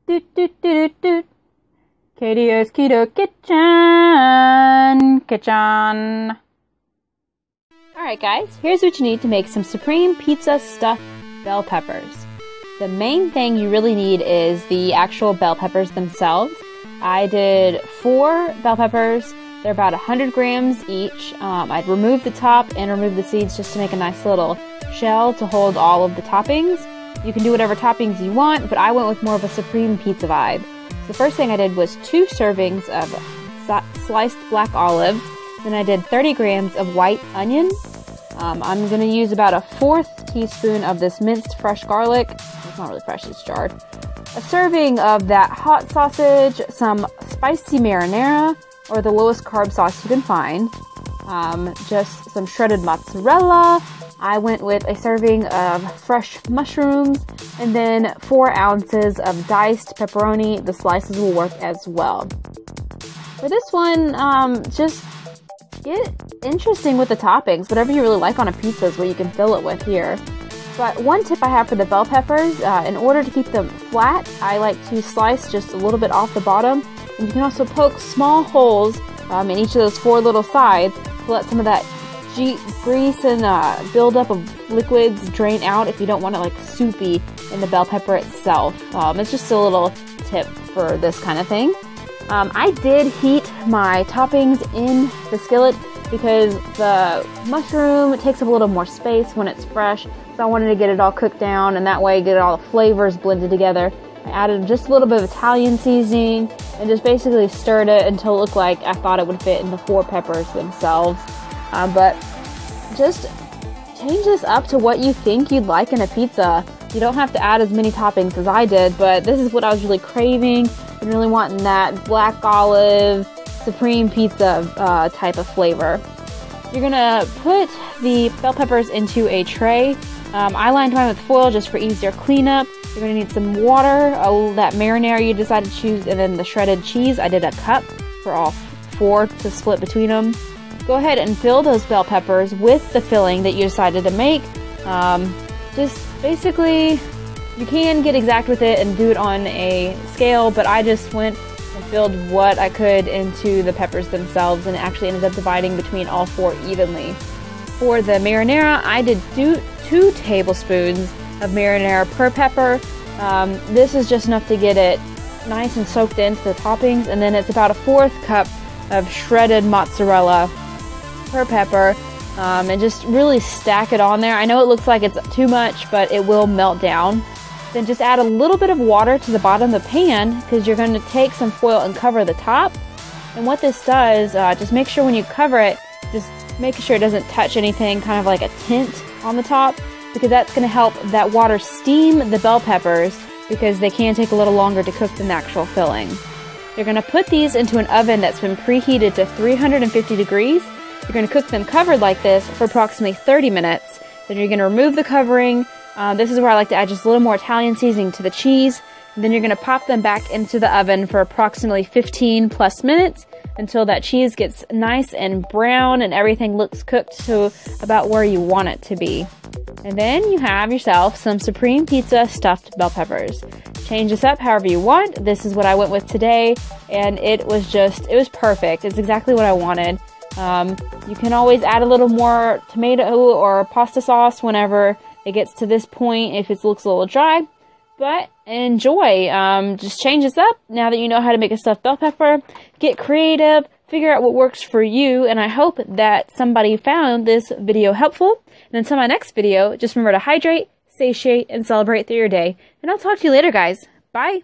KDO's Keto Kitchen. Alright guys, here's what you need to make some supreme pizza stuffed bell peppers. The main thing you really need is the actual bell peppers themselves. I did 4 bell peppers. They're about 100 grams each. I'd remove the top and remove the seeds just to make a nice little shell to hold all of the toppings. You can do whatever toppings you want, but I went with more of a supreme pizza vibe. So the first thing I did was 2 servings of sliced black olives. Then I did 30 grams of white onion. I'm going to use about a 1/4 teaspoon of this minced fresh garlic. It's not really fresh, it's jarred. A serving of that hot sausage, some spicy marinara, or the lowest carb sauce you can find. Just some shredded mozzarella. I went with a serving of fresh mushrooms, and then 4 ounces of diced pepperoni. The slices will work as well. For this one, just get interesting with the toppings. Whatever you really like on a pizza is what you can fill it with here. But one tip I have for the bell peppers, in order to keep them flat, I like to slice just a little bit off the bottom. And you can also poke small holes in each of those 4 little sides to let some of that grease and buildup of liquids drain out if you don't want it like soupy in the bell pepper itself. It's just a little tip for this kind of thing. I did heat my toppings in the skillet because the mushroom takes up a little more space when it's fresh, so I wanted to get it all cooked down and that way get all the flavors blended together. I added just a little bit of Italian seasoning and just basically stirred it until it looked like I thought it would fit in the 4 peppers themselves. But just change this up to what you think you'd like in a pizza. You don't have to add as many toppings as I did, but this is what I was really craving and really wanting that black olive supreme pizza type of flavor. You're gonna put the bell peppers into a tray. I lined mine with foil just for easier cleanup. You're gonna need some water, that marinara you decided to choose, and then the shredded cheese. I did a cup for all 4 to split between them. Go ahead and fill those bell peppers with the filling that you decided to make. Just basically, you can get exact with it and do it on a scale, but I just went and filled what I could into the peppers themselves, and it actually ended up dividing between all 4 evenly. For the marinara, I did 2 tablespoons of marinara per pepper. This is just enough to get it nice and soaked into the toppings, and then it's about a 1/4 cup of shredded mozzarella per pepper, and just really stack it on there. I know it looks like it's too much, but it will melt down. Then just add a little bit of water to the bottom of the pan because you're going to take some foil and cover the top. And what this does, just make sure when you cover it, just make sure it doesn't touch anything, kind of like a tint on the top, because that's going to help that water steam the bell peppers because they can take a little longer to cook than the actual filling. You're going to put these into an oven that's been preheated to 350 degrees. You're going to cook them covered like this for approximately 30 minutes. Then you're going to remove the covering. This is where I like to add just a little more Italian seasoning to the cheese. And then you're going to pop them back into the oven for approximately 15 plus minutes until that cheese gets nice and brown and everything looks cooked to about where you want it to be. And then you have yourself some supreme pizza stuffed bell peppers. Change this up however you want. This is what I went with today, and it was perfect. It's exactly what I wanted. You can always add a little more tomato or pasta sauce whenever it gets to this point if it looks a little dry. But enjoy. Just change this up now that you know how to make a stuffed bell pepper. Get creative. Figure out what works for you. And I hope that somebody found this video helpful. And until my next video, just remember to hydrate, satiate, and celebrate through your day. And I'll talk to you later, guys. Bye.